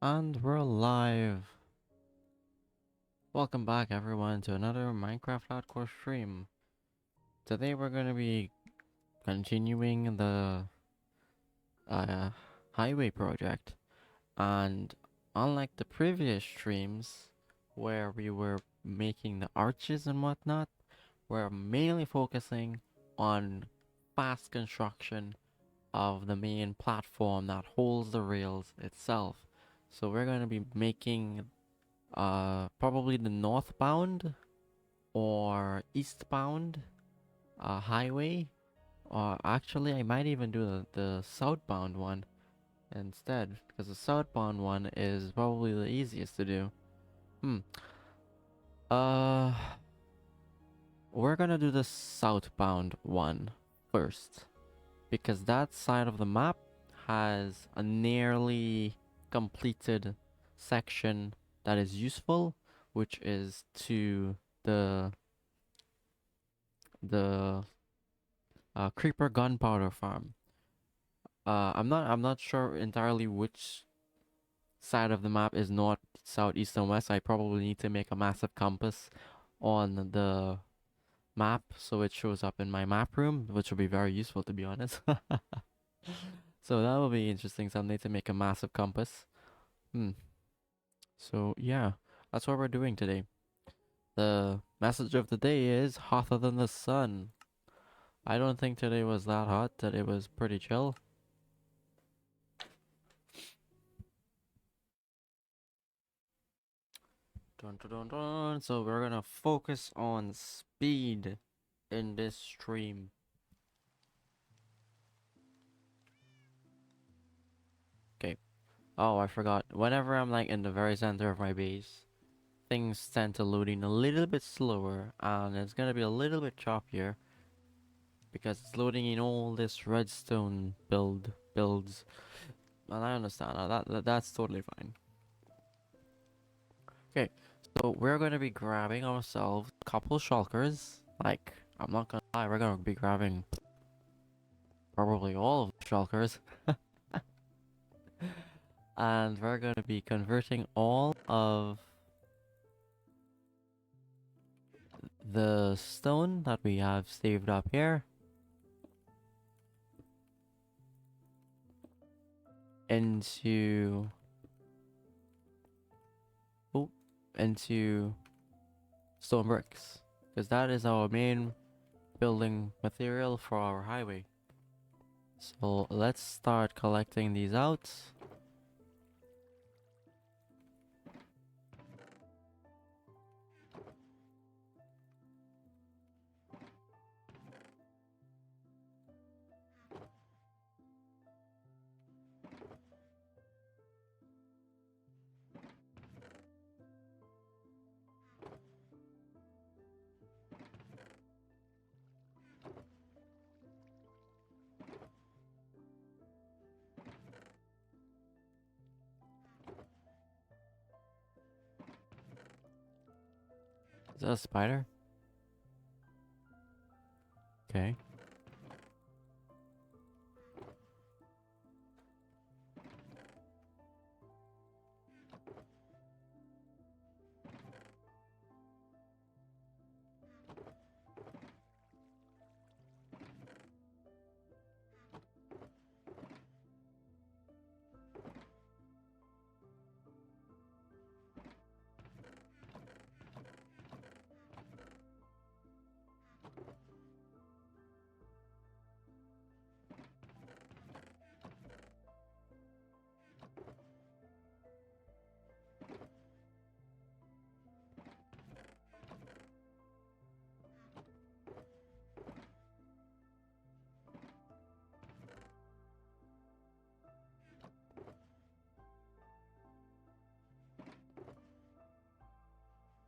And we're live. Welcome back everyone to another Minecraft Hardcore stream. Today we're gonna be continuing the uh, highway project. And unlike the previous streams where we were making the arches and whatnot, we're mainly focusing on fast construction of the main platform that holds the rails itself. So we're gonna be making probably the northbound or eastbound highway, or actually I might even do the southbound one instead, because the southbound one is probably the easiest to do. Hmm. Uh, we're gonna do the southbound one first, because that side of the map has a nearly completed section that is useful, which is to the creeper gunpowder farm. I'm not sure entirely which side of the map is north, south, east, and west. I probably need to make a massive compass on the map so it shows up in my map room, which will be very useful to be honest. So that will be interesting someday to make a massive compass. Hmm. So yeah, that's what we're doing today. The message of the day is hotter than the sun. I don't think today was that hot, that it was pretty chill. Dun, dun, dun, dun. So we're gonna focus on speed in this stream. Okay. Oh, I forgot. Whenever I'm like in the very center of my base, things tend to load in a little bit slower, and it's gonna be a little bit choppier because it's loading in all this redstone builds, and I understand that's totally fine. Okay, so we're gonna be grabbing ourselves a couple shulkers. Like, I'm not gonna lie, we're gonna be grabbing probably all of the shulkers. And we're going to be converting all of the stone that we have saved up here into oh, into stone bricks, because that is our main building material for our highway. So let's start collecting these out. Is that a spider? Okay.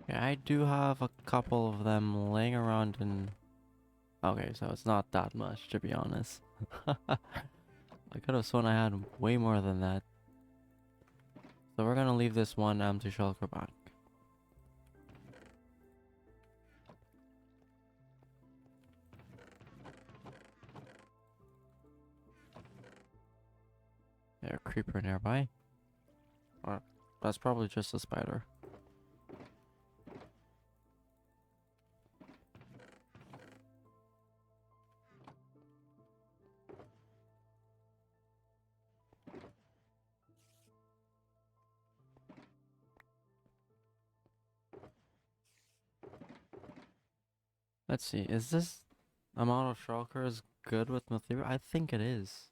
Yeah, I do have a couple of them laying around in... Okay, so it's not that much, to be honest. I could have sworn I had way more than that. So we're gonna leave this one empty shulker back. There, creeper nearby. Or That's probably just a spider. Let's see, is this amount of shulkers good with material? I think it is.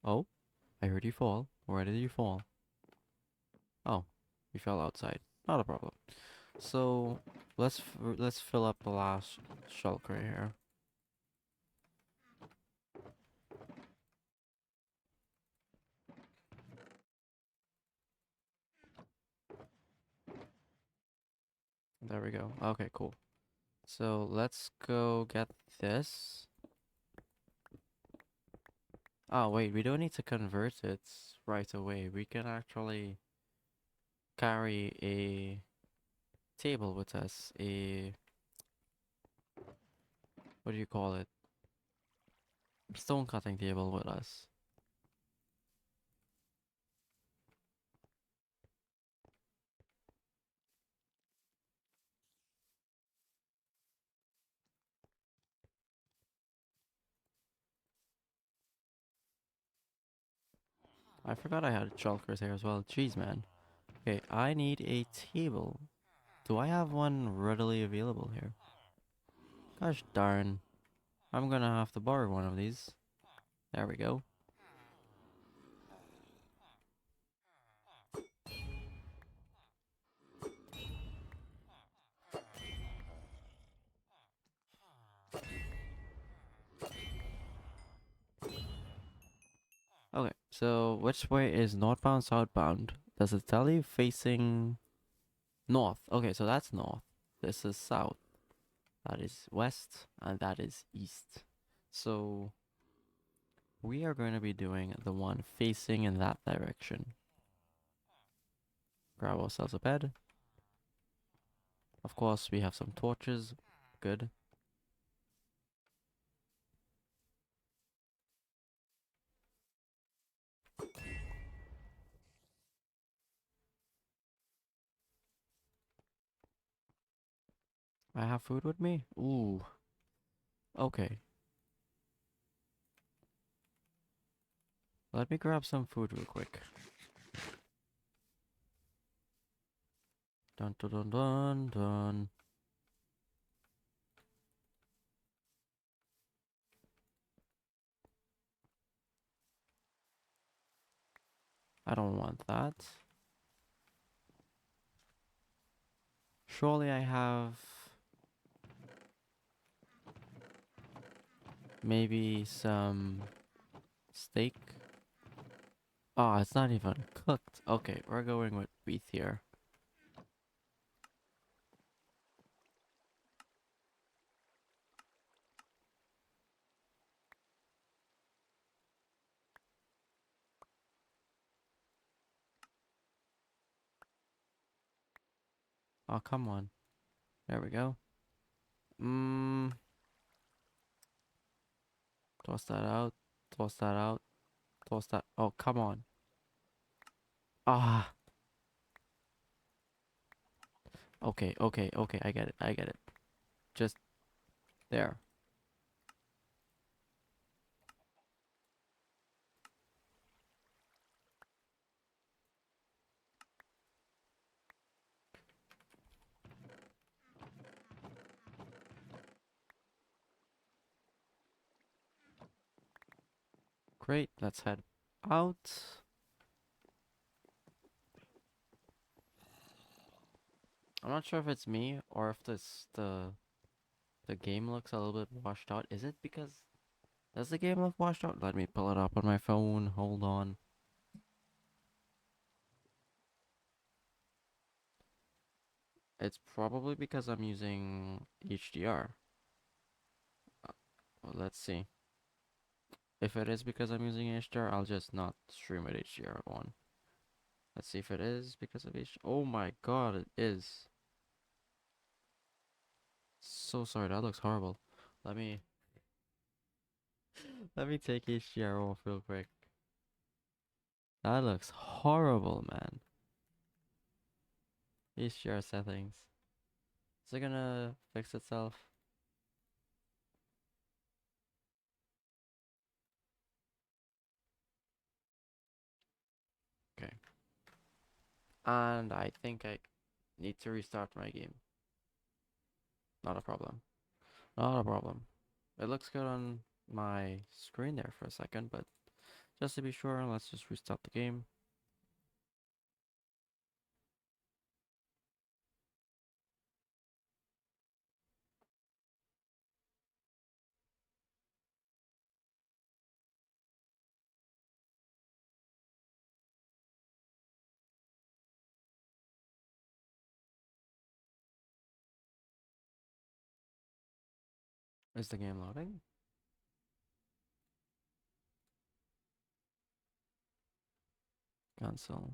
Oh, I heard you fall. Where did you fall? Oh, you fell outside. Not a problem. So let's fill up the last shulker here. There we go. Okay, cool. So let's go get this. Oh wait, we don't need to convert it right away. We can actually carry a table with us. What do you call it? Stone cutting table with us. I forgot I had shulkers here as well. Jeez, man. Okay, I need a table. Do I have one readily available here? Gosh darn. I'm gonna have to borrow one of these. There we go. Okay, so which way is northbound, southbound? Does it tell you facing north? Okay, so that's north. This is south. That is west, and that is east. So we are going to be doing the one facing in that direction. Grab ourselves a bed. Of course, we have some torches. Good. I have food with me? Ooh. Okay. Let me grab some food real quick. Dun dun dun dun dun. I don't want that. Surely I have maybe some steak. Oh, it's not even cooked. Okay, we're going with beef here. Oh, come on. There we go. Mmm. Toss that out. Toss that out. Toss that. Oh, come on. Ah. Okay, okay, okay. I get it. I get it. Just there. Great. Let's head out. I'm not sure if it's me or if the game looks a little bit washed out. Is it because does the game look washed out? Let me pull it up on my phone. Hold on. It's probably because I'm using HDR. Well, let's see. If it is because I'm using HDR, I'll just not stream at HDR one. Let's see if it is because of HDR. Oh my god, it is. So sorry, that looks horrible. Let me let me take HDR off real quick. That looks horrible, man. HDR settings. Is it gonna fix itself? Okay. And I think I need to restart my game. Not a problem. Not a problem. It looks good on my screen there for a second, but just to be sure, let's just restart the game. Is the game loading? Cancel.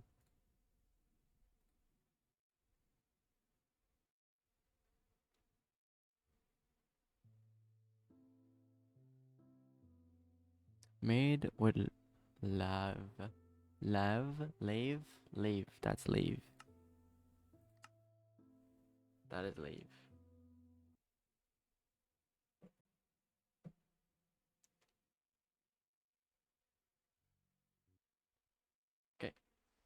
Made with love. Lave. That's lave. That is lave. Okay,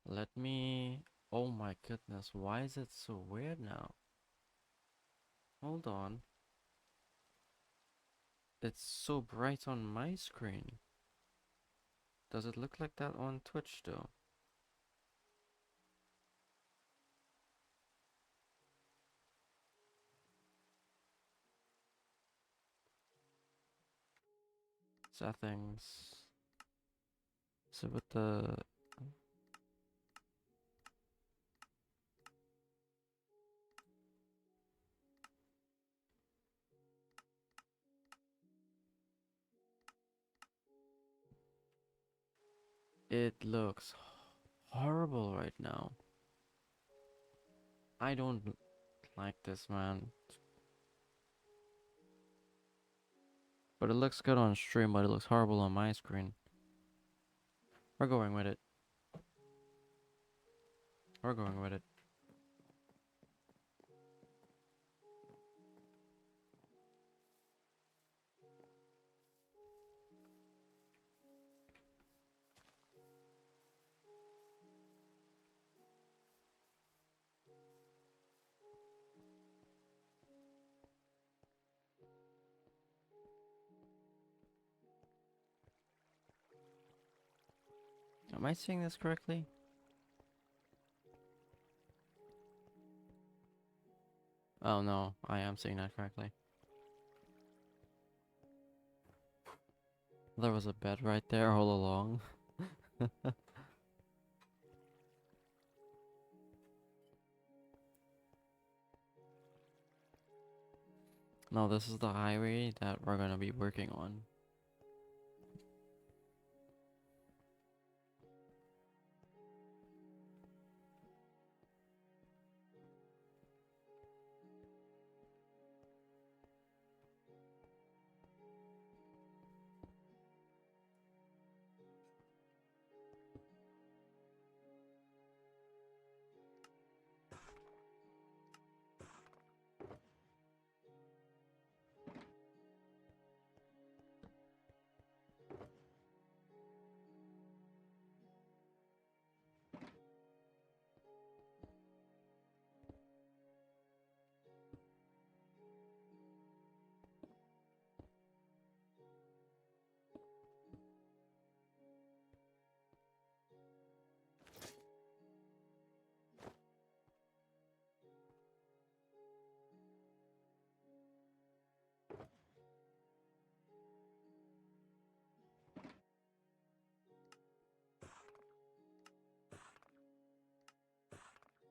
let me. Oh my goodness, why is it so weird now? Hold on. It's so bright on my screen. Does it look like that on Twitch though? Settings. So with the it looks horrible right now. I don't like this, man. But it looks good on stream, but it looks horrible on my screen. We're going with it. We're going with it. Am I saying this correctly? Oh no, I am saying that correctly. There was a bed right there all along. No, this is the highway that we're gonna be working on.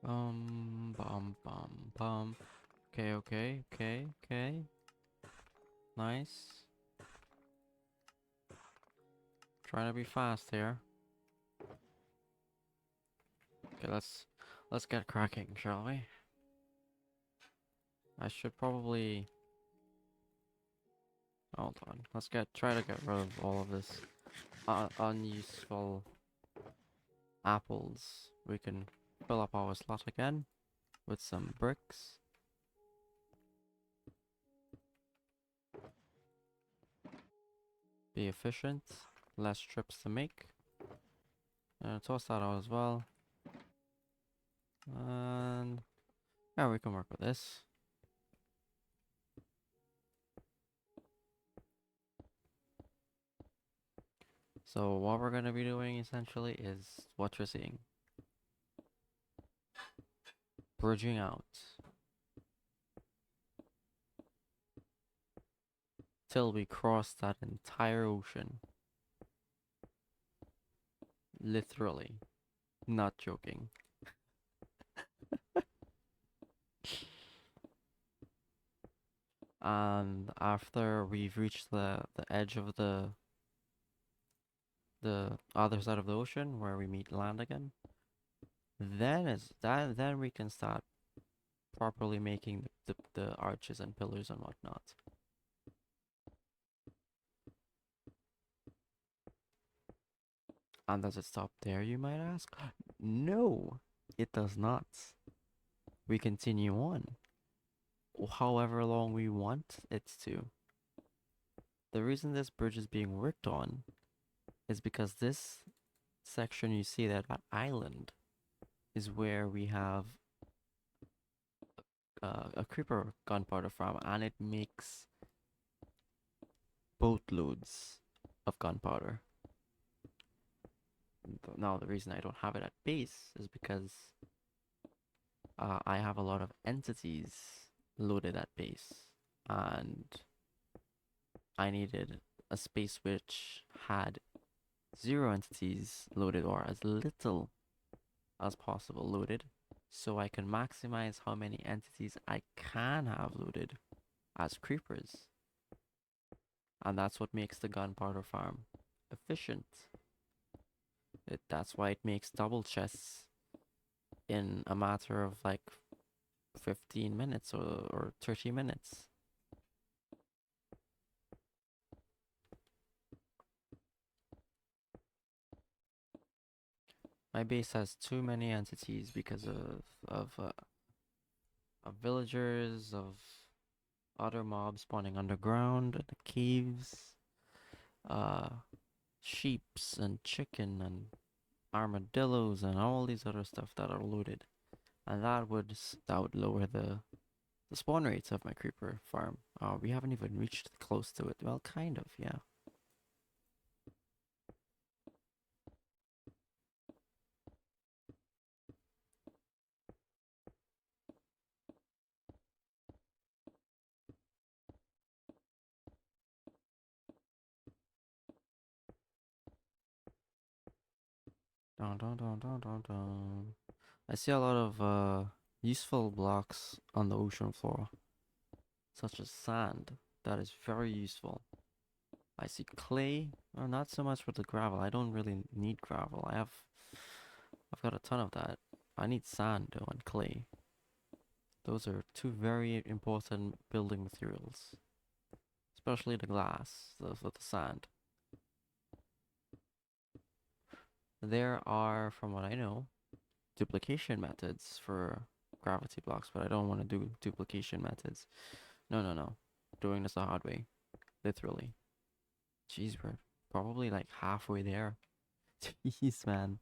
Bum, bum, bum. Okay. Nice. Trying to be fast here. Okay, let's get cracking, shall we? I should probably hold on. Try to get rid of all of this unuseful apples. We can fill up our slot again. with some bricks. Be efficient. Less trips to make. Toss that out as well. And yeah, we can work with this. So what we're gonna be doing essentially is what you're seeing. Bridging out. Till we cross that entire ocean. Literally. Not joking. And after we've reached the edge of the other side of the ocean where we meet land again, then we can start properly making the arches and pillars and whatnot. And does it stop there, you might ask? No, it does not. We continue on, however long we want it to. The reason this bridge is being worked on is because this section you see there, that island, is where we have a creeper gunpowder farm, and it makes boatloads of gunpowder. Now, the reason I don't have it at base is because I have a lot of entities loaded at base, and I needed a space which had 0 entities loaded, or as little as possible loaded, so I can maximize how many entities I can have loaded as creepers. And that's what makes the gunpowder farm efficient. That's why it makes double chests in a matter of like 15 minutes or 30 minutes. My base has too many entities because of villagers, of other mobs spawning underground, the caves, uh, sheeps and chicken and armadillos and all these other stuff that are looted, and that would lower the spawn rates of my creeper farm. We haven't even reached close to it. Well, kind of, yeah. Dun, dun, dun, dun, dun, dun. I see a lot of useful blocks on the ocean floor, such as sand. That is very useful. I see clay. Well, not so much with the gravel. I don't really need gravel. I've got a ton of that. I need sand though and clay. Those are two very important building materials, especially the glass, the sand. There are, from what I know, duplication methods for gravity blocks, but I don't want to do duplication methods. No, no, no. Doing this the hard way, literally. Jeez, we're probably like halfway there. Jeez, man.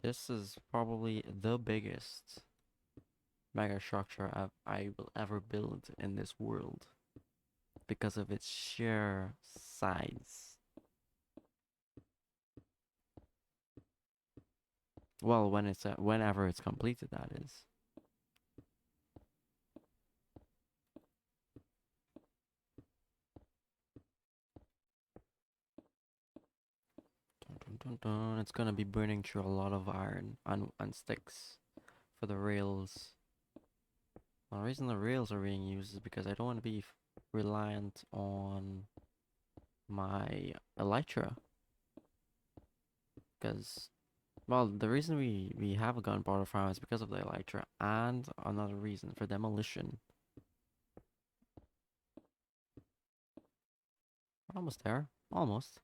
This is probably the biggest mega structure I will ever build in this world because of its sheer size. Well, whenever it's completed, that is. Dun, dun, dun, dun. It's gonna be burning through a lot of iron and sticks for the rails. The reason the rails are being used is because I don't want to be reliant on my elytra, because Well, the reason we have a gunpowder farm is because of the elytra, and another reason for demolition. Almost there. Almost.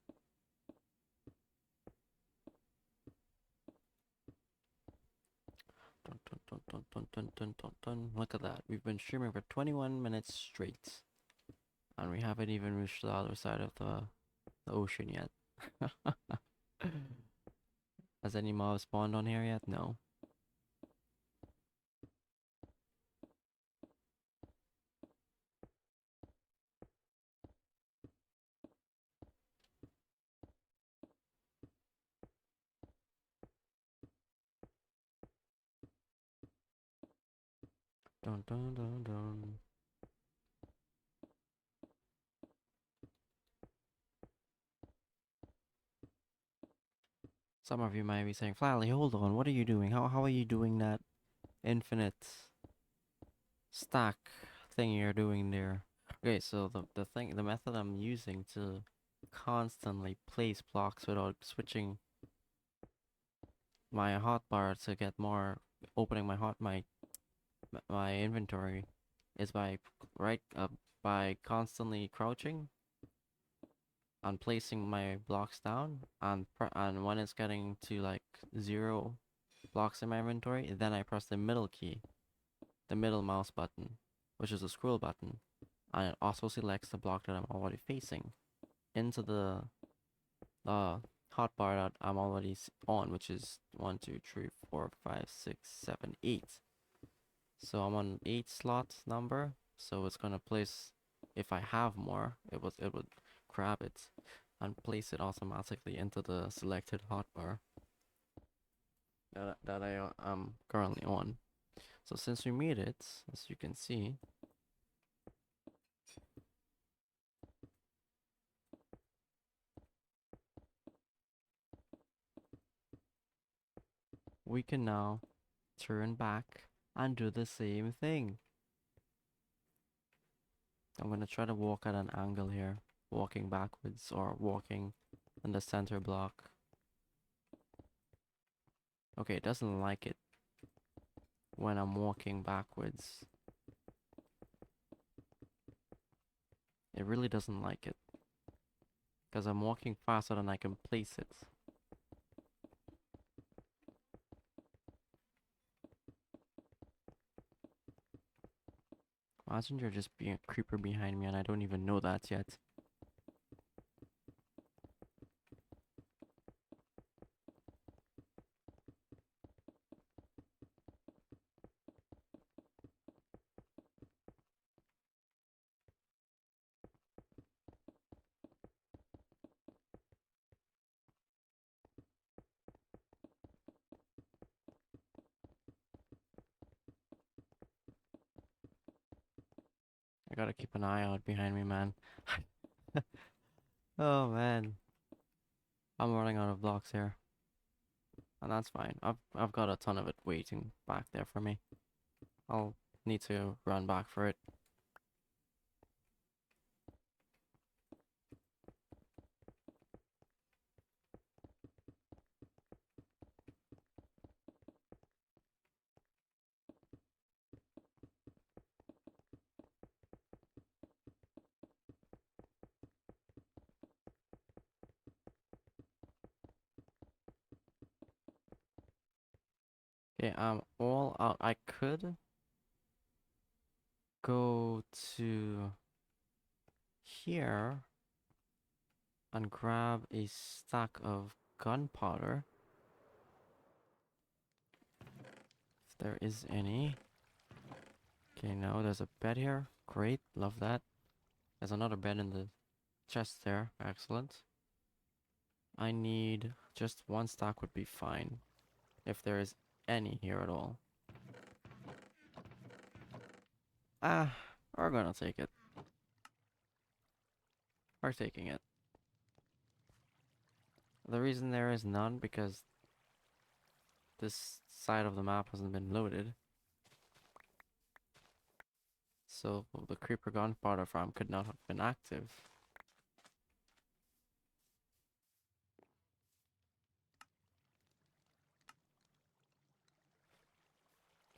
Dun, dun, dun, dun, dun, dun, dun, dun, dun. Look at that. We've been streaming for 21 minutes straight. And we haven't even reached the other side of the ocean yet. Has any mobs spawned on here yet? No. Dun dun dun dun. Some of you might be saying, Flatly, hold on, what are you doing? How are you doing that infinite stack thing you're doing there? Okay, so the method I'm using to constantly place blocks without switching my hotbar to get more, opening my inventory, is by constantly crouching and placing my blocks down, and when it's getting to like 0 blocks in my inventory, then I press the middle key, the middle mouse button, which is a scroll button, and it also selects the block that I'm already facing into the hotbar that I'm already on, which is 1, 2, 3, 4, 5, 6, 7, 8. So I'm on 8 slot number, so it's gonna place, if I have more, it would grab it and place it automatically into the selected hotbar that I am currently on. So since we made it, as you can see, we can now turn back and do the same thing. I'm gonna try to walk at an angle here, walking backwards or walking in the center block. Okay, it doesn't like it when I'm walking backwards. It really doesn't like it, because I'm walking faster than I can place it. Imagine you're just being a creeper behind me and I don't even know that yet. I gotta keep an eye out behind me, man. Oh man, I'm running out of blocks here, and that's fine. I've got a ton of it waiting back there for me. I'll need to run back for it. Okay, I'm all out. I could go to here and grab a stack of gunpowder, if there is any. Okay, no, there's a bed here. Great, love that. There's another bed in the chest there. Excellent. I need just 1 stack would be fine, if there is any here at all. Ah, we're gonna take it. We're taking it. The reason there is none, because this side of the map hasn't been loaded. So the creeper gunpowder farm could not have been active.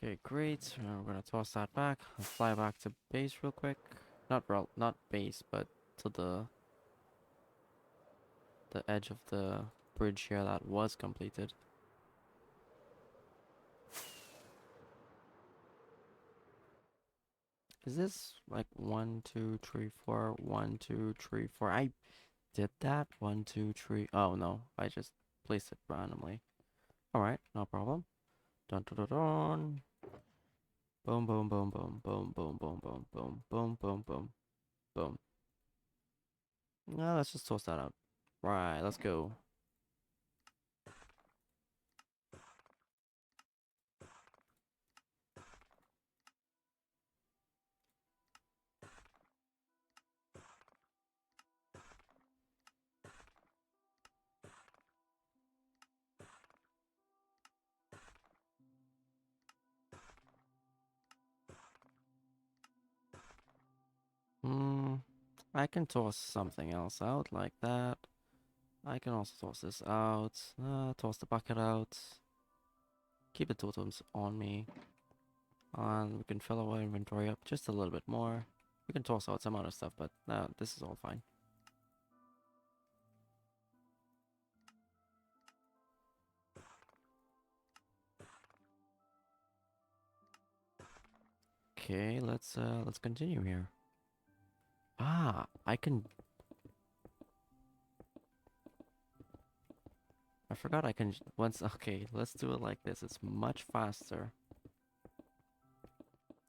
Okay, great. We're gonna toss that back. Let's fly back to base real quick. Not base, but to the edge of the bridge here that was completed. Is this like 1, 2, 3, 4, 1, 2, 3, 4? I did that. 1, 2, 3. Oh no, I just placed it randomly. Alright, no problem. Dun dun dun dun. Boom boom boom boom boom boom boom boom boom boom boom boom boom. No, let's just toss that out. Right, let's go. Hmm, I can toss something else out like that. I can also toss this out. Toss the bucket out. Keep the totems on me. And we can fill our inventory up just a little bit more. We can toss out some other stuff, but this is all fine. Okay, let's continue here. Ah, I can. I forgot I can once. Okay, let's do it like this. It's much faster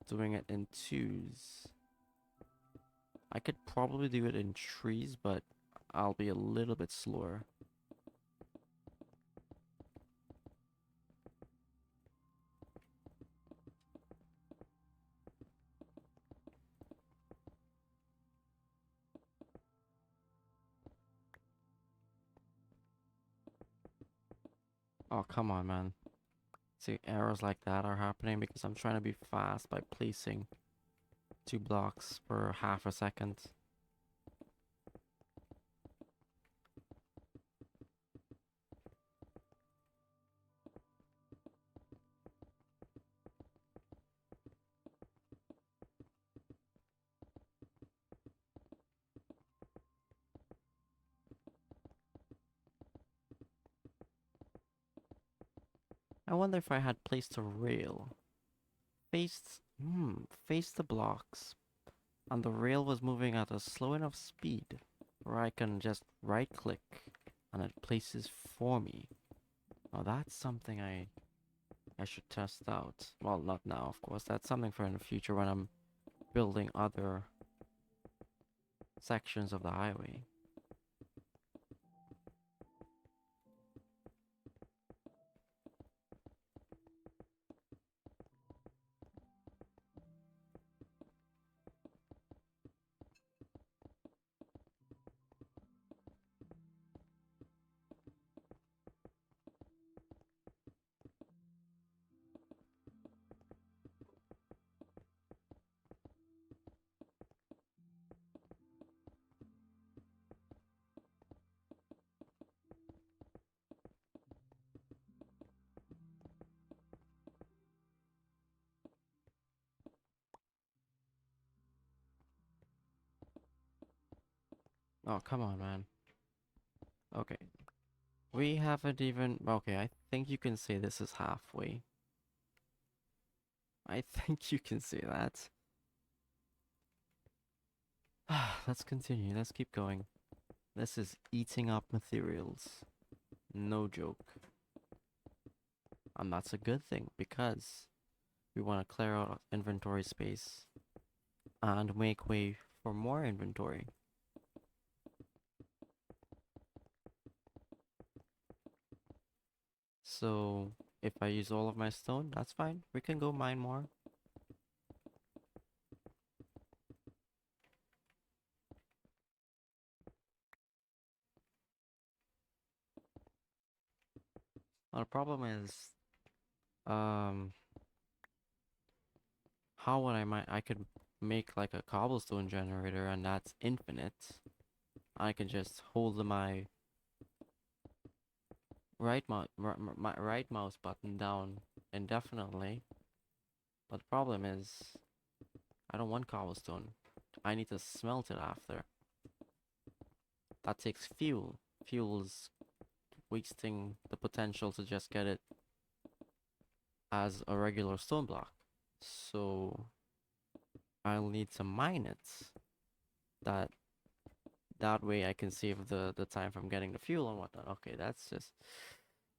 doing it in twos. I could probably do it in trees, but I'll be a little bit slower. Oh, come on, man. See, errors like that are happening because I'm trying to be fast by placing 2 blocks per half a second. I wonder if I had placed a rail. Faced the blocks, and the rail was moving at a slow enough speed where I can just right click and it places for me. Now that's something I should test out. Well, not now, of course. That's something for in the future when I'm building other sections of the highway. Oh, come on, man. Okay. We haven't even... Okay, I think you can say this is halfway. I think you can say that. Let's continue. Let's keep going. This is eating up materials. No joke. And that's a good thing because we want to clear out inventory space and make way for more inventory. So if I use all of my stone, that's fine. We can go mine more. Well, the problem is, um, how would I could make like a cobblestone generator and that's infinite. I can just hold my my right mouse button down indefinitely But the problem is, I don't want cobblestone. I need to smelt it after. That takes fuel. Fuel's wasting the potential to just get it as a regular stone block. So I'll need to mine it. That way I can save the time from getting the fuel and whatnot. Okay, that's just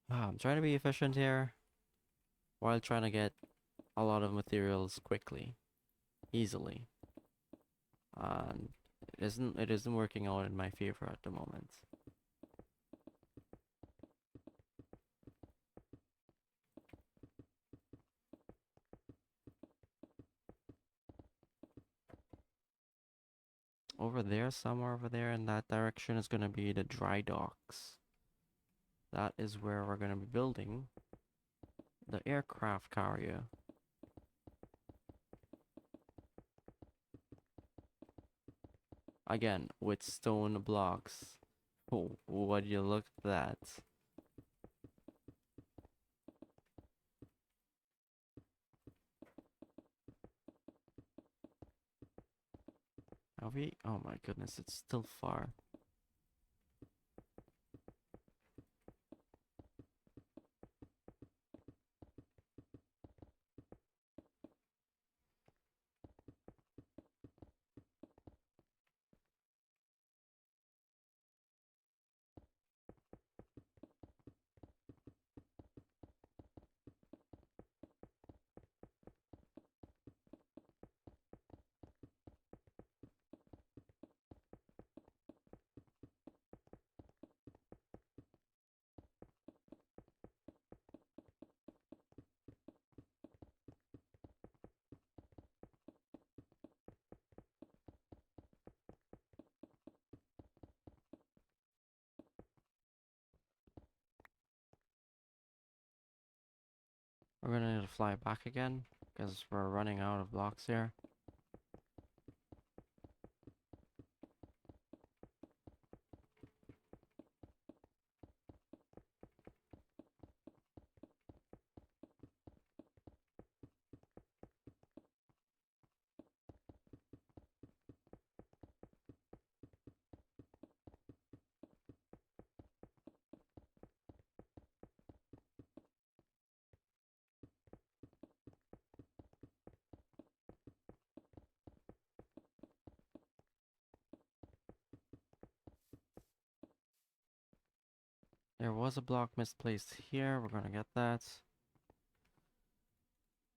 I'm trying to be efficient here while trying to get a lot of materials quickly, easily. And it isn't working out in my favor at the moment. Over there, somewhere over there in that direction is gonna be the dry docks. That is where we're gonna be building the aircraft carrier. Again, with stone blocks. Oh, would you look at that? Are we? Oh my goodness, it's still far. We're gonna need to fly back again because we're running out of blocks here. There was a block misplaced here. We're gonna get that.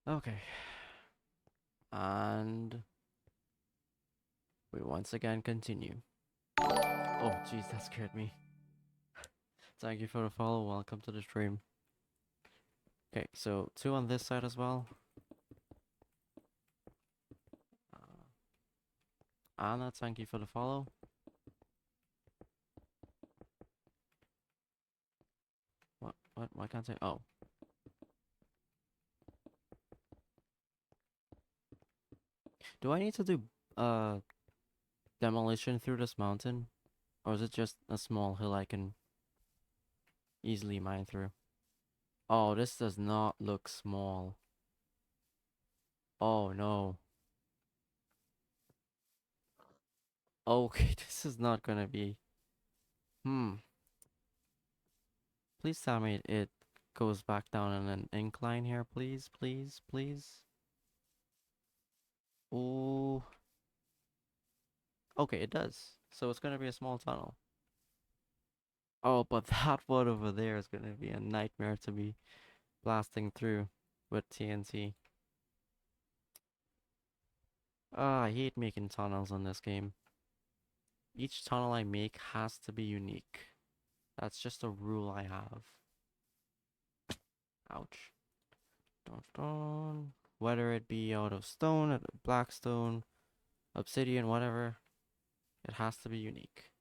Okay. And we once again continue. Oh, jeez, that scared me. Thank you for the follow. Welcome to the stream. Okay, so 2 on this side as well. Anna, thank you for the follow. What? Why can't I? Oh. Do I need to do demolition through this mountain? Or is it just a small hill I can easily mine through? Oh, this does not look small. Oh no. Okay, this is not gonna be. Please tell me it goes back down in an incline here, please, please, please. Oh. Okay, it does. So it's gonna be a small tunnel. Oh, but that one over there is gonna be a nightmare to be blasting through with TNT. Ah, I hate making tunnels in this game. Each tunnel I make has to be unique. That's just a rule I have. Ouch. Dun, dun. Whether it be out of stone, black stone, obsidian, whatever, it has to be unique.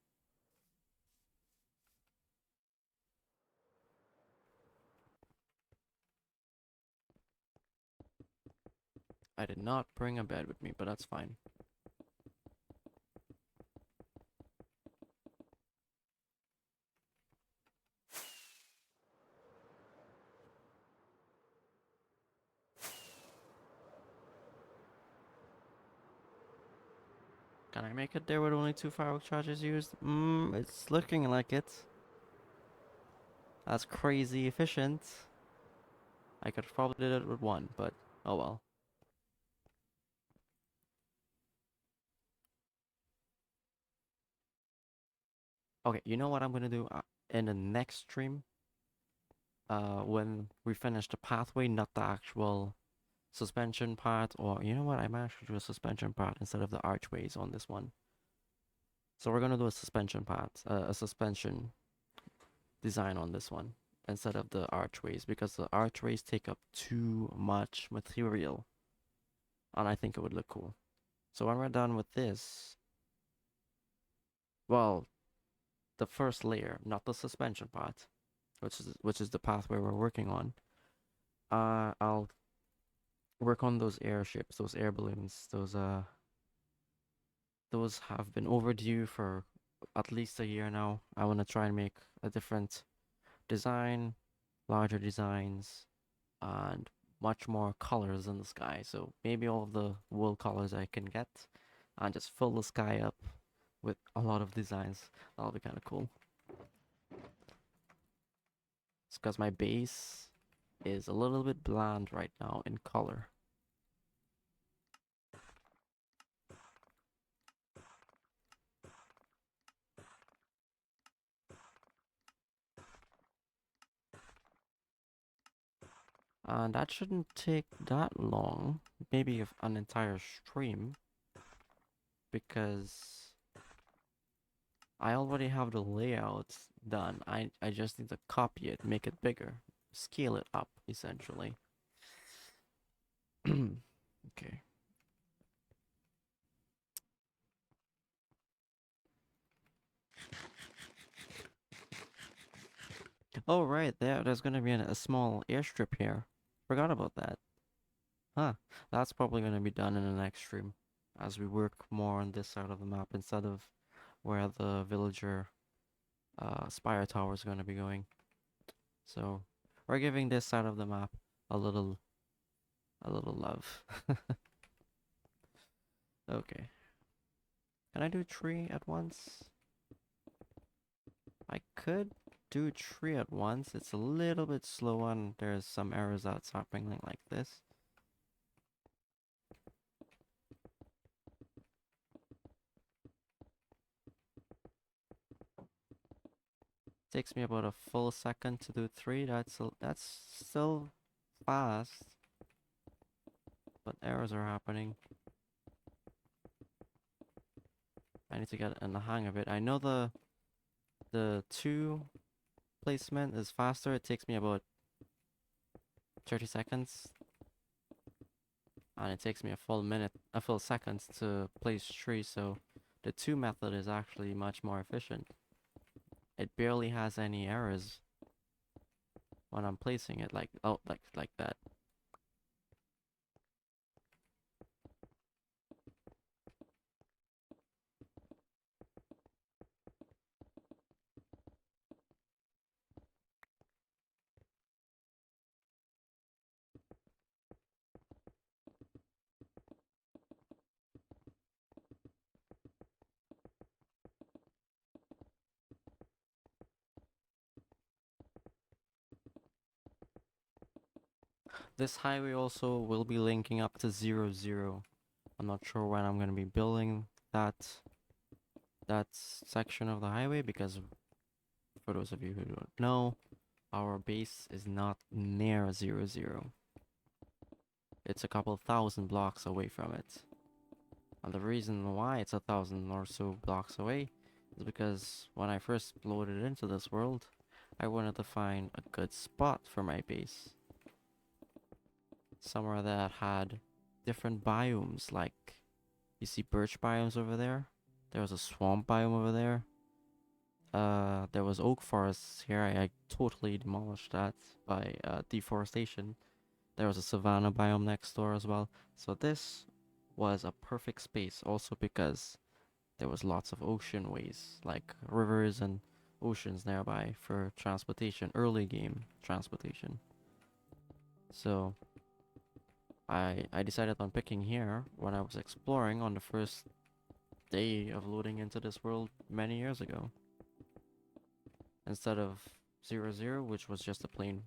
I did not bring a bed with me, but that's fine. Can I make it there with only 2 firework charges used? It's looking like it. That's crazy efficient. I could probably do it with 1, but oh well. Okay, you know what I'm gonna do in the next stream? When we finish the pathway, not the actual suspension part, or you know what? I might actually do a suspension part instead of the archways on this one. So we're gonna do a suspension part, a suspension design on this one instead of the archways because the archways take up too much material, and I think it would look cool. So when we're done with this, well, the first layer, not the suspension part, which is the pathway we're working on. I'll work on those airships, those air balloons, those have been overdue for at least a year now. I want to try and make a different design, larger designs, and much more colors in the sky. So maybe all of the wool colors I can get and just fill the sky up with a lot of designs. That'll be kind of cool. It's because my base is a little bit bland right now in color. And that shouldn't take that long. Maybe an entire stream. Because I already have the layout done. I just need to copy it, make it bigger, scale it up, essentially. Okay. Oh, right, there's gonna be a small airstrip here. Forgot about that. Huh. That's probably gonna be done in the next stream as we work more on this side of the map instead of where the villager spire tower is gonna be going. So we're giving this side of the map a little love. Okay. Can I do tree at once? I could do tree at once. It's a little bit slow and there's some errors that's happening like this. Takes me about a full second to do 3. That's still fast, but errors are happening. I need to get in the hang of it. I know the 2 placement is faster. It takes me about 30 seconds, and it takes me a full second to place 3. So the 2 method is actually much more efficient. It barely has any errors when I'm placing it like that. This highway also will be linking up to 00. I'm not sure when I'm gonna be building that section of the highway because for those of you who don't know, our base is not near 00. It's a couple thousand blocks away from it. And the reason why it's 1,000 or so blocks away is because when I first loaded into this world, I wanted to find a good spot for my base. Somewhere that had different biomes, like you see birch biomes over there. There was a swamp biome over there. There was oak forests here. I totally demolished that by deforestation. There was a savanna biome next door as well. So this was a perfect space also because there was lots of ocean ways, like rivers and oceans nearby for transportation, early game transportation. So I decided on picking here when I was exploring on the first day of loading into this world many years ago. Instead of 00, which was just a plain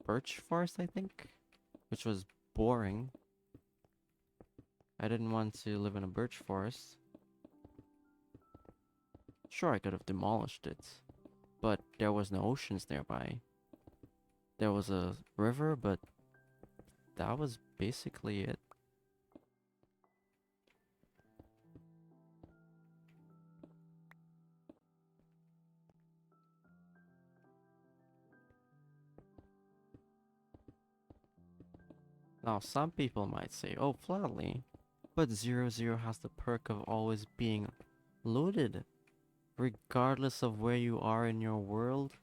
birch forest, I think, which was boring. I didn't want to live in a birch forest. Sure, I could have demolished it, but there was no oceans nearby. There was a river, but that was basically it. Now, some people might say, oh, Flatly, but 00 has the perk of always being loaded. Regardless of where you are in your world,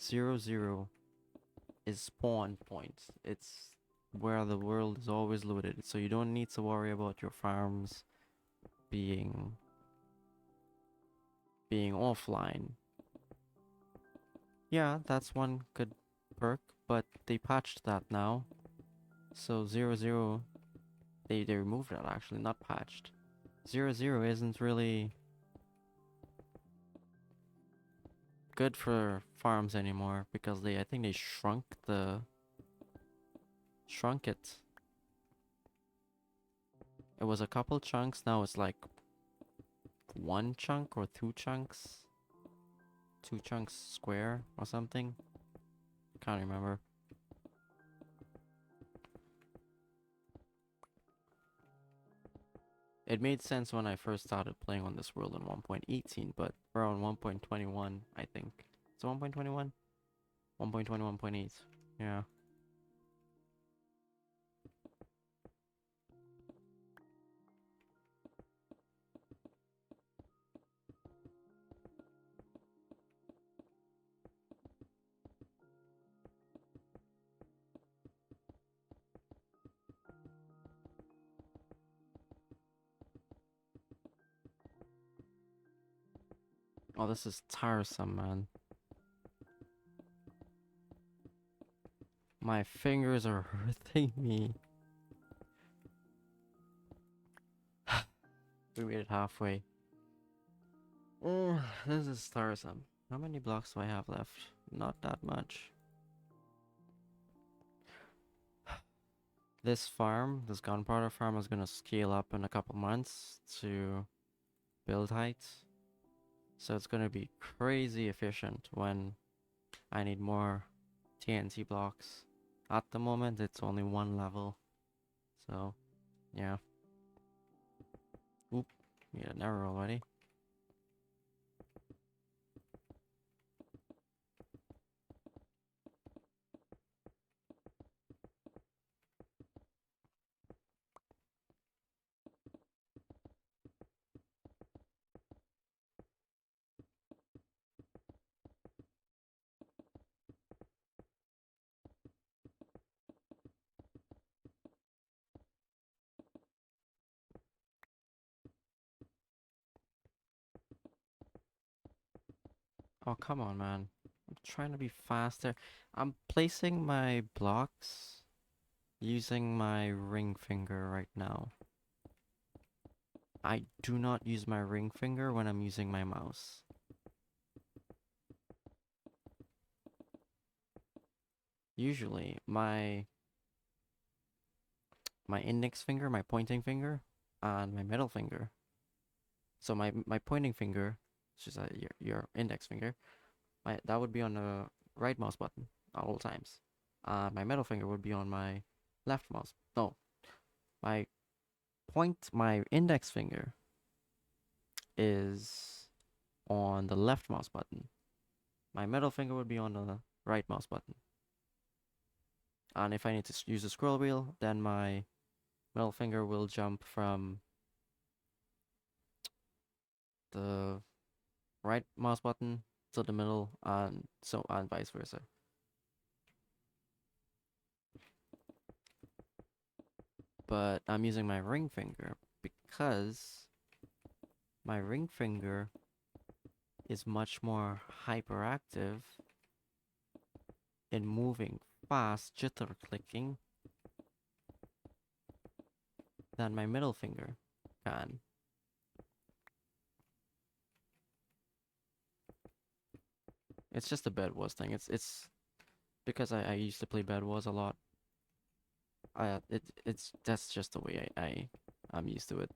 00 is spawn point. It's where the world is always loaded, so you don't need to worry about your farms being offline. Yeah, that's one good perk, but they patched that now. So 00, they removed that actually, not patched. 00 isn't really good for farms anymore because I think they shrunk it. It was a couple chunks, now it's like one chunk or two chunks. Two chunks square or something. Can't remember. It made sense when I first started playing on this world in 1.18, but we're on 1.21, I think. It's 1.21? 1.21.8. Yeah. Oh, this is tiresome, man. My fingers are hurting me. We made it halfway. This is tiresome. How many blocks do I have left? Not that much. This farm, this gunpowder farm, is gonna scale up in a couple months to build heights. So it's gonna be crazy efficient when I need more TNT blocks. At the moment, it's only one level. So, yeah. Oop, made an error already. Oh, come on, man. I'm trying to be faster. I'm placing my blocks using my ring finger right now. I do not use my ring finger when I'm using my mouse. Usually, my index finger, my pointing finger, and my middle finger. So my pointing finger, which is your index finger, that would be on the right mouse button at all times. My middle finger would be on my left mouse. No, my my index finger is on the left mouse button. My middle finger would be on the right mouse button. And if I need to use the scroll wheel, then my middle finger will jump from the right mouse button to the middle, and vice versa. But I'm using my ring finger because my ring finger is much more hyperactive in moving fast, jitter clicking, than my middle finger can. It's just a Bed Wars thing. It's because I used to play Bed Wars a lot. It's that's just the way I'm used to it.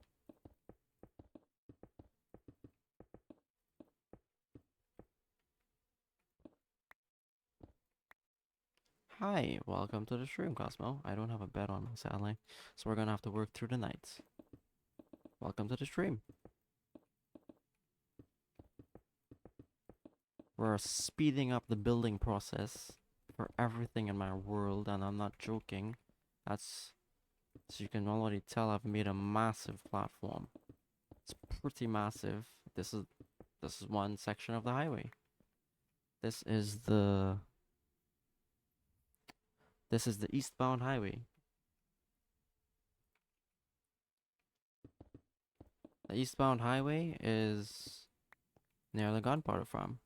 Hi, welcome to the stream, Cosmo. I don't have a bed on me, sadly, so we're gonna have to work through the night. Welcome to the stream. We're speeding up the building process for everything in my world, and I'm not joking. That's, as you can already tell, I've made a massive platform. It's pretty massive. This is one section of the highway. This is the this is the eastbound highway. The eastbound highway is near the gunpowder farm.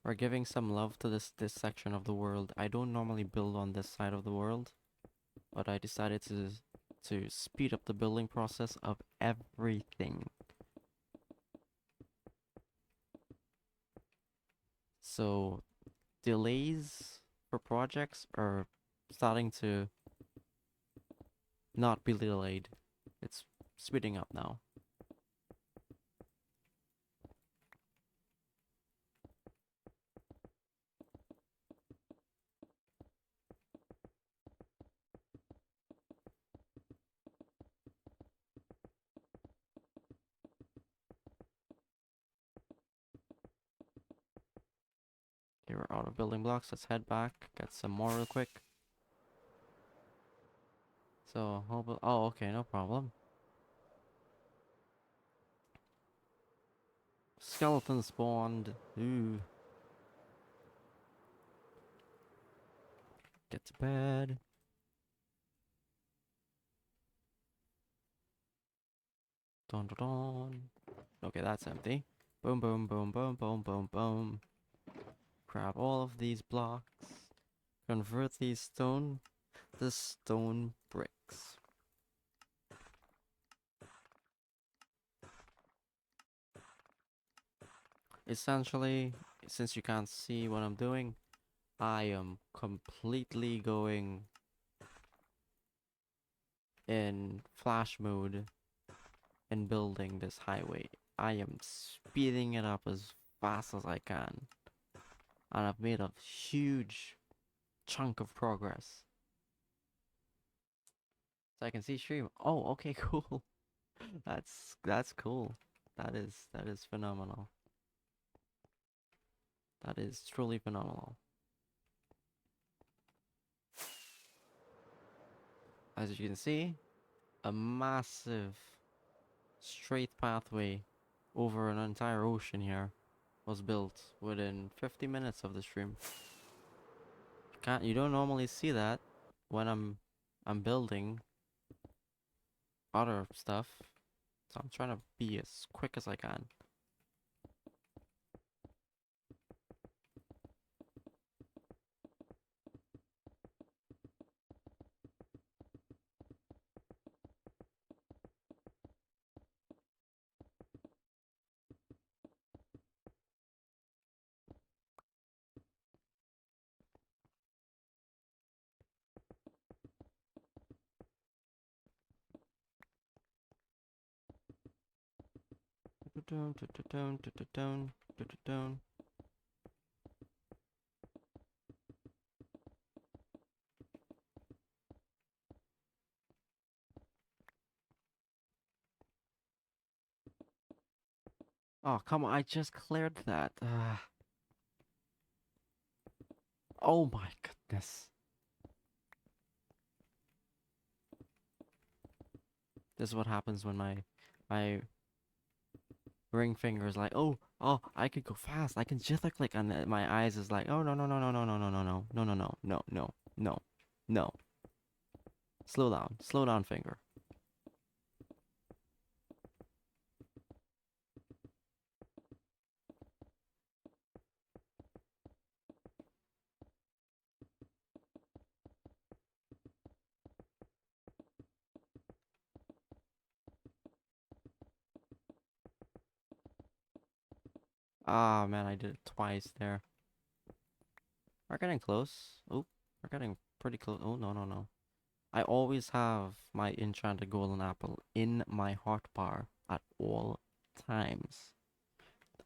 We're giving some love to this section of the world. I don't normally build on this side of the world, but I decided to speed up the building process of everything. So delays for projects are starting to not be delayed. It's speeding up now. Okay, we're out of building blocks. Let's head back, get some more real quick. So, oh, okay, no problem. Skeleton spawned. Ooh. Get to bed. Dun dun dun. Okay, that's empty. Boom, boom, boom, boom, boom, boom, boom. Grab all of these blocks. Convert these stone to stone bricks. Essentially, since you can't see what I'm doing, I am completely going in flash mode and building this highway. I am speeding it up as fast as I can. And I've made a huge chunk of progress. So I can see stream. Oh, okay, cool. That's cool. That is phenomenal. That is truly phenomenal. As you can see, a massive straight pathway over an entire ocean here was built within 50 minutes of the stream. You don't normally see that when I'm building other stuff. So I'm trying to be as quick as I can. Oh, come on, I just cleared that. Oh my goodness. This is what happens when my ring finger is like, oh, I could go fast. I can jitter click, and my eyes is like, oh no no no no no no no no no no no no no no no no. Slow down, finger. Ah, man, I did it twice there. We're getting close. Oh, we're getting pretty close. Oh, no, no, no. I always have my enchanted golden apple in my hotbar at all times.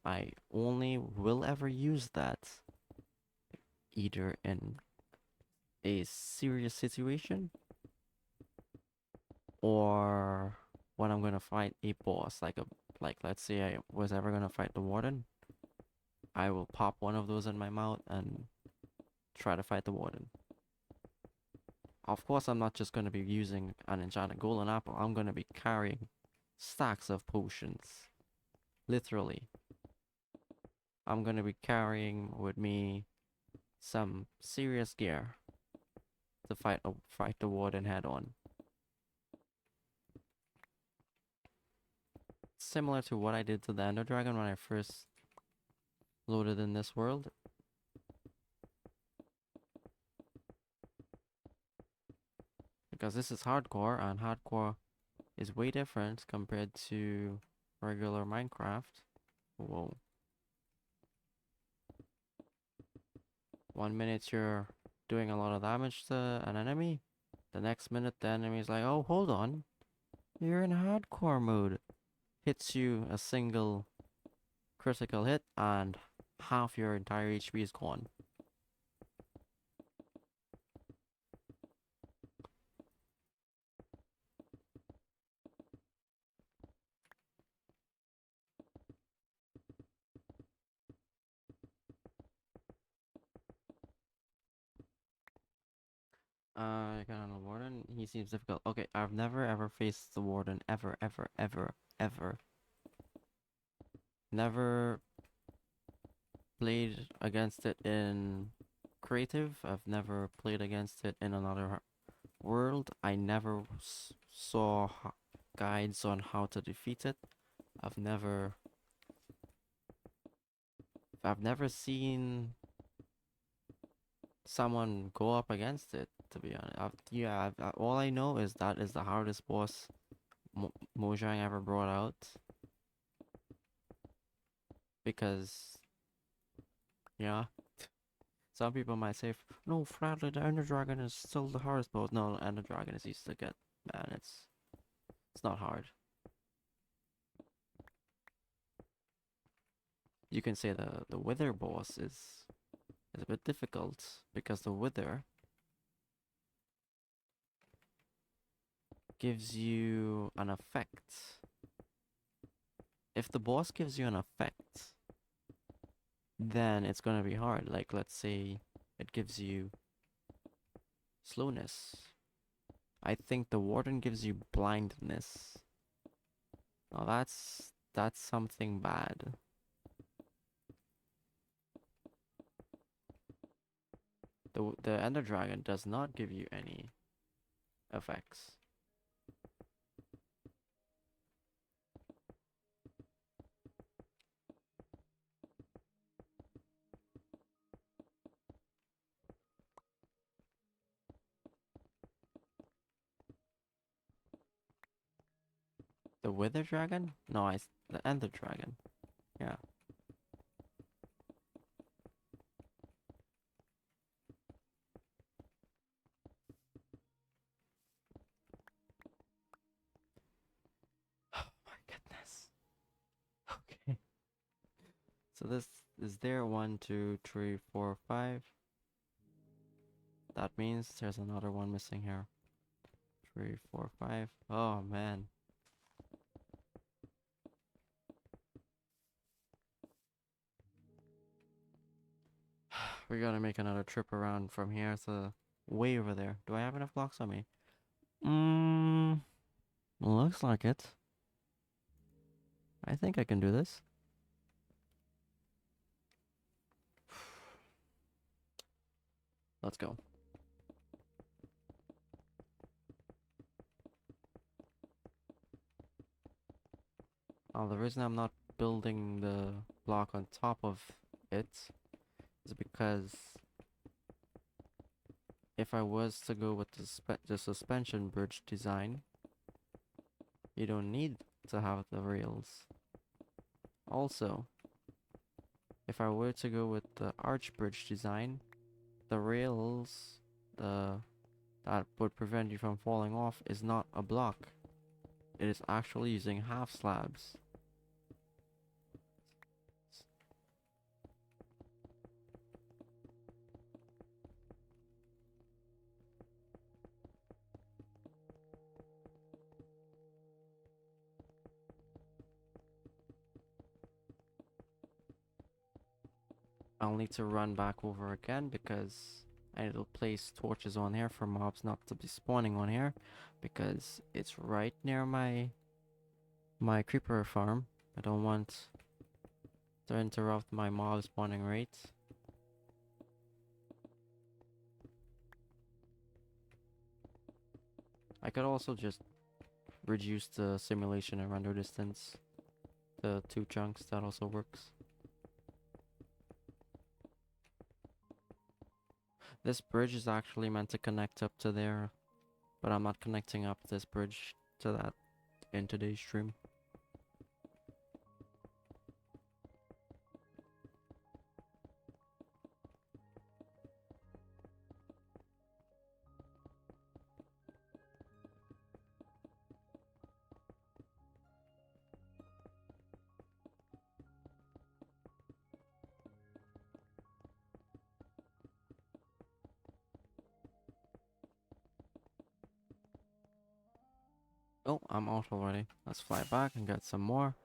I only will ever use that either in a serious situation or when I'm gonna fight a boss, like let's say I was ever gonna fight the warden, I will pop one of those in my mouth and try to fight the warden. Of course, I'm not just gonna be using an enchanted golden apple. I'm gonna be carrying stacks of potions, literally. I'm gonna be carrying with me some serious gear to fight the warden head on. Similar to what I did to the Ender Dragon when I first loaded in this world. Because this is hardcore, and hardcore is way different compared to regular Minecraft. Whoa. 1 minute you're doing a lot of damage to an enemy, the next minute the enemy's like, oh, hold on, you're in hardcore mode. Hits you a single critical hit and half your entire HP is gone. I got on the warden. He seems difficult. Okay, I've never ever faced the warden ever, ever, ever, ever. Never played against it in creative. I've never played against it in another world. I never saw guides on how to defeat it. I've never I've never seen someone go up against it, to be honest. All I know is that is the hardest boss Mojang ever brought out because yeah, some people might say, no, Fradley, the Ender Dragon is still the hardest boss. No, Ender Dragon is easy to get, man. It's not hard. You can say the Wither boss is a bit difficult because the Wither gives you an effect. If the boss gives you an effect, then it's gonna be hard. Like, let's say it gives you slowness. I think the Warden gives you blindness. Now that's something bad. The Ender Dragon does not give you any effects. The Wither Dragon? No, the Ender Dragon. Yeah. Oh my goodness. Okay. So this is there 1, 2, 3, 4, 5. That means there's another one missing here. 3, 4, 5. Oh man. We gotta make another trip around from here to way over there. Do I have enough blocks on me? Looks like it. I think I can do this. Let's go. The reason I'm not building the block on top of it is because if I was to go with the suspension bridge design, you don't need to have the rails. Also, if I were to go with the arch bridge design, the rails, the that would prevent you from falling off is not a block. It is actually using half slabs. I'll need to run back over again because I need to place torches on here for mobs not to be spawning on here, because it's right near my creeper farm. I don't want to interrupt my mob spawning rate. I could also just reduce the simulation and render distance to 2 chunks. That also works. This bridge is actually meant to connect up to there, but I'm not connecting up this bridge to that in today's stream. Oh, I'm out already. Let's fly back and get some more.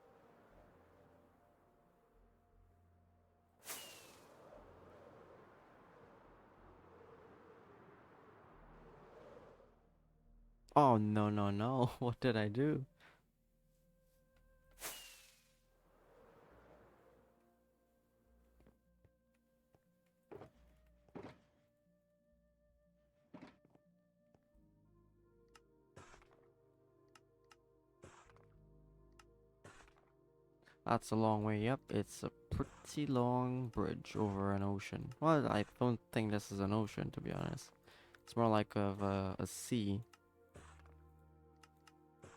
Oh, no, no, no. What did I do? That's a long way up. It's a pretty long bridge over an ocean. Well, I don't think this is an ocean, to be honest. It's more like of a sea.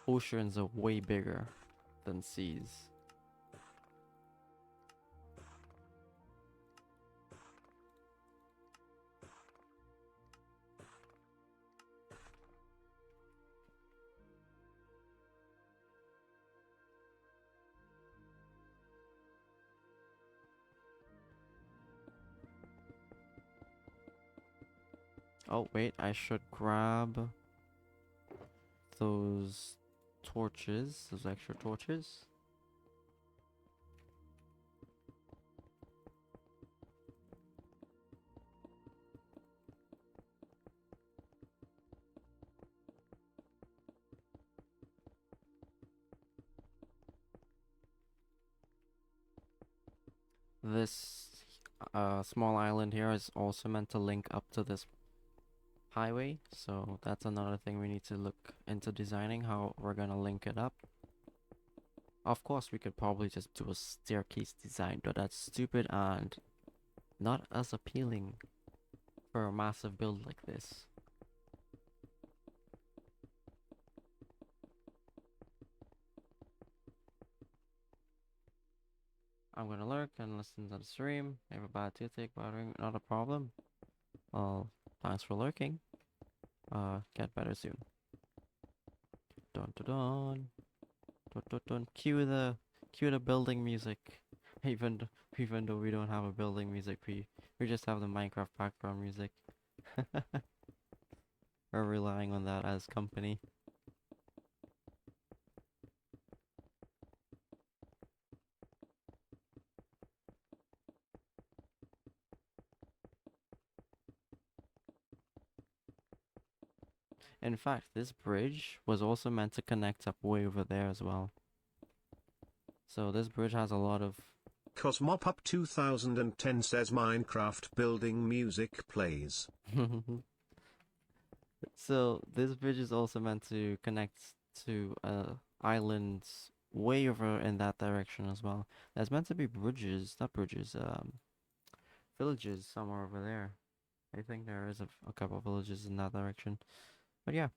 Oceans are way bigger than seas. Oh, wait, I should grab those torches, those extra torches. This small island here is also meant to link up to this highway, so that's another thing we need to look into designing, how we're gonna link it up. Of course, we could probably just do a staircase design, but that's stupid and not as appealing for a massive build like this. I'm gonna lurk and listen to the stream. I have a bad toothache, bothering, not a problem. Well, thanks for lurking. Get better soon. Dun dun dun. Dun dun dun. Cue the building music. Even though we don't have a building music, we just have the Minecraft background music. We're relying on that as company. In fact, this bridge was also meant to connect up way over there as well. So this bridge has a lot of... Cosmopup 2010 says Minecraft building music plays. So this bridge is also meant to connect to islands way over in that direction as well. There's meant to be bridges, not bridges, villages somewhere over there. I think there is a couple of villages in that direction. But yeah,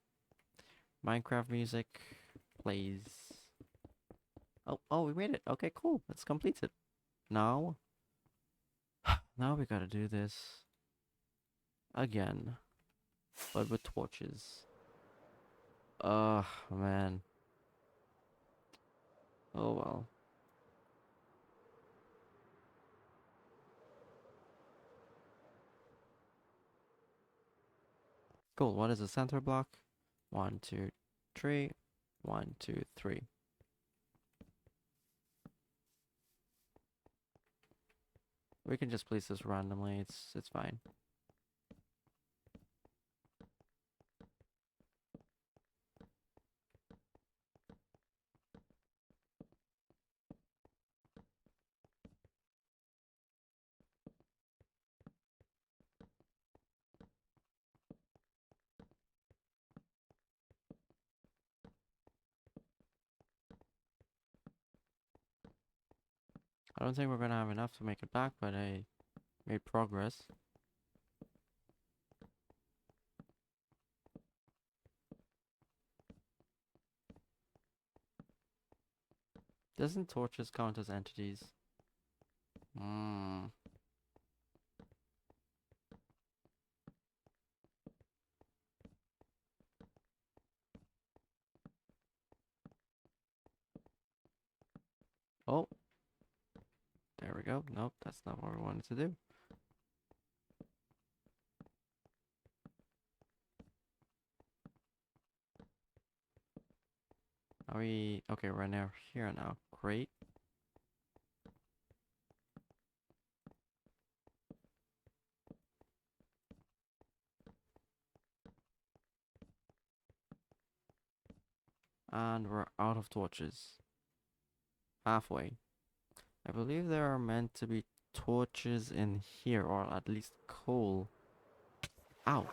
Minecraft music plays. Oh, we made it. Okay, cool. Let's complete it. Now, Now we gotta do this again, but with torches. Ugh, man. Oh well. Cool. What is the center block? 1, 2, 3. 1, 2, 3. We can just place this randomly. It's fine. I don't think we're gonna have enough to make it back, but I made progress. Doesn't torches count as entities? Hmm. Oh, there we go. Nope, that's not what we wanted to do. Are we okay? We're now here now. Great. And we're out of torches. Halfway. I believe there are meant to be torches in here, or at least coal. Ow.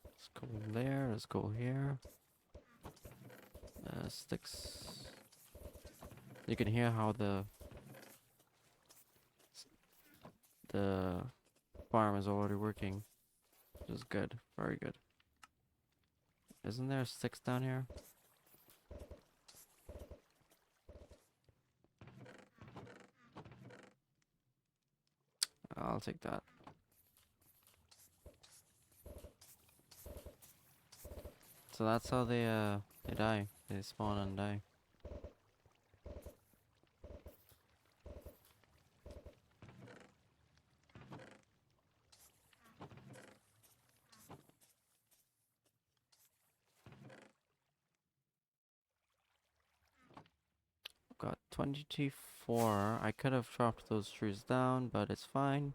Let's go there. Let's go here. Sticks. You can hear how the farm is already working, which is good. Very good. Isn't there sticks down here? I'll take that. So that's how they die. They spawn and die. Got 24. I could have chopped those trees down, but it's fine.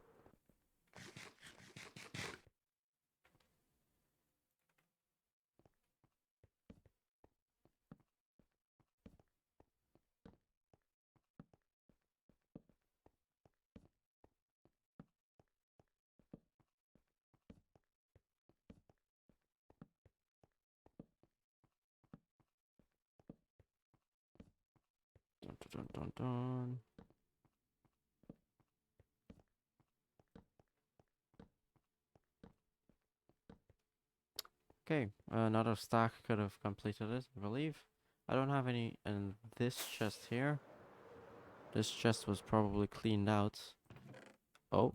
Dun, dun, dun, dun, dun. Okay, another stack could have completed it, I believe. I don't have any in this chest here. This chest was probably cleaned out. Oh.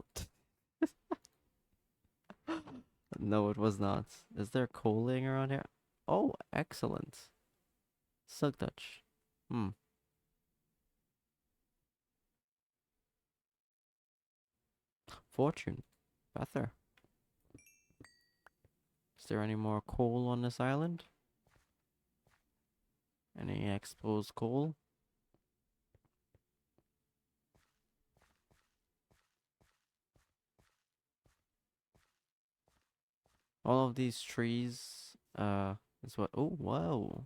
No, it was not. Is there coal laying around here? Oh, excellent. Silk Dutch. Hmm. Fortune. Better. Is there any more coal on this island? Any exposed coal? All of these trees, is what? Oh, whoa.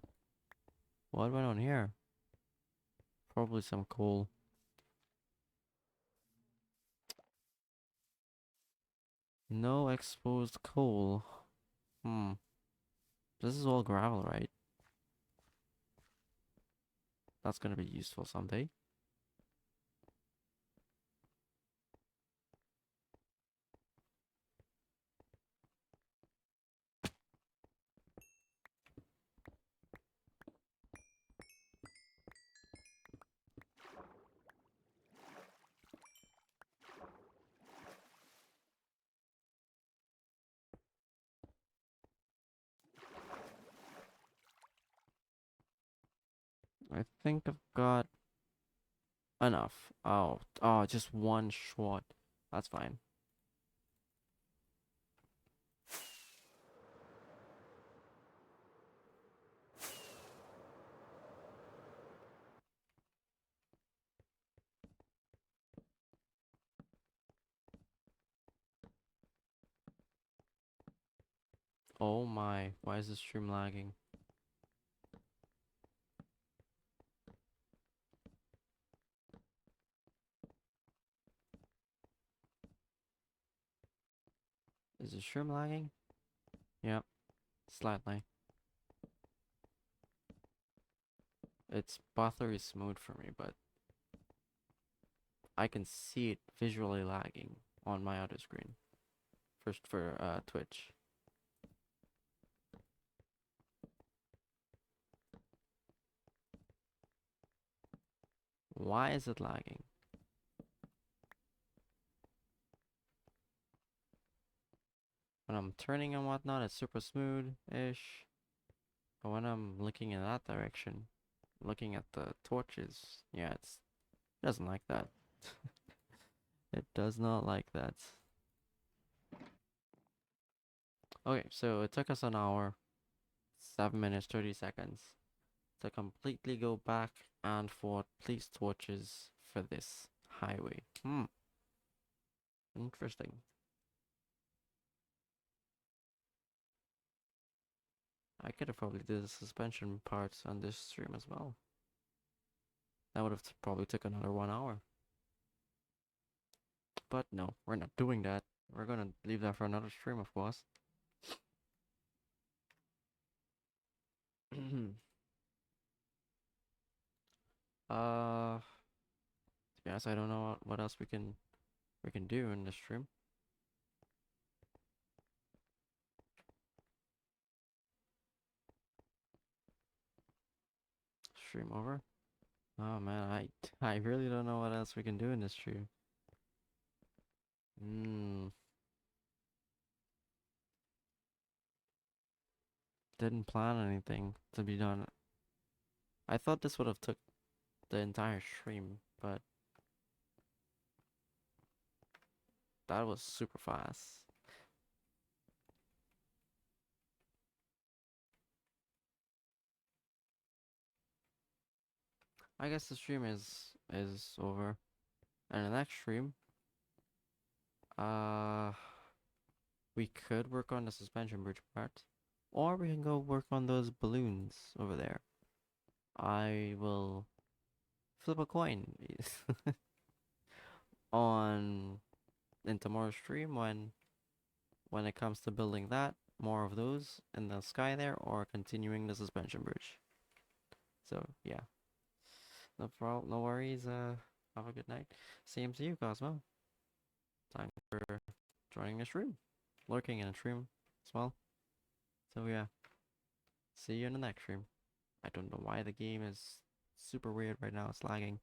What went on here? Probably some coal. No exposed coal. Hmm. This is all gravel, right? That's gonna be useful someday. I think I've got enough. Just one shot. That's fine. Oh my, why is the stream lagging? Is the stream lagging? Yep, slightly. It's buttery smooth for me, but I can see it visually lagging on my other screen. First for Twitch. Why is it lagging? When I'm turning and whatnot, it's super smooth-ish. But when I'm looking in that direction, looking at the torches, yeah, it doesn't like that. It does not like that. Okay, so it took us an hour, 7 minutes, 30 seconds to completely go back and forth police torches for this highway. Interesting. I could have probably did the suspension parts on this stream as well. That would have probably took another 1 hour. But no, we're not doing that. We're gonna leave that for another stream, of course. To be honest, I don't know what else we can do in this stream. Stream over. Oh man, I really don't know what else we can do in this stream. Didn't plan anything to be done. I thought this would have took the entire stream, but that was super fast. I guess the stream is over. And the next stream, uh, we could work on the suspension bridge part, or we can go work on those balloons over there. I will flip a coin on in tomorrow's stream when it comes to building that, more of those in the sky there, or continuing the suspension bridge. So yeah, no worries. Have a good night. Same to you, Cosmo. Thanks for joining the stream, lurking in a stream as well. So yeah, see you in the next stream. I don't know why the game is super weird right now. It's lagging.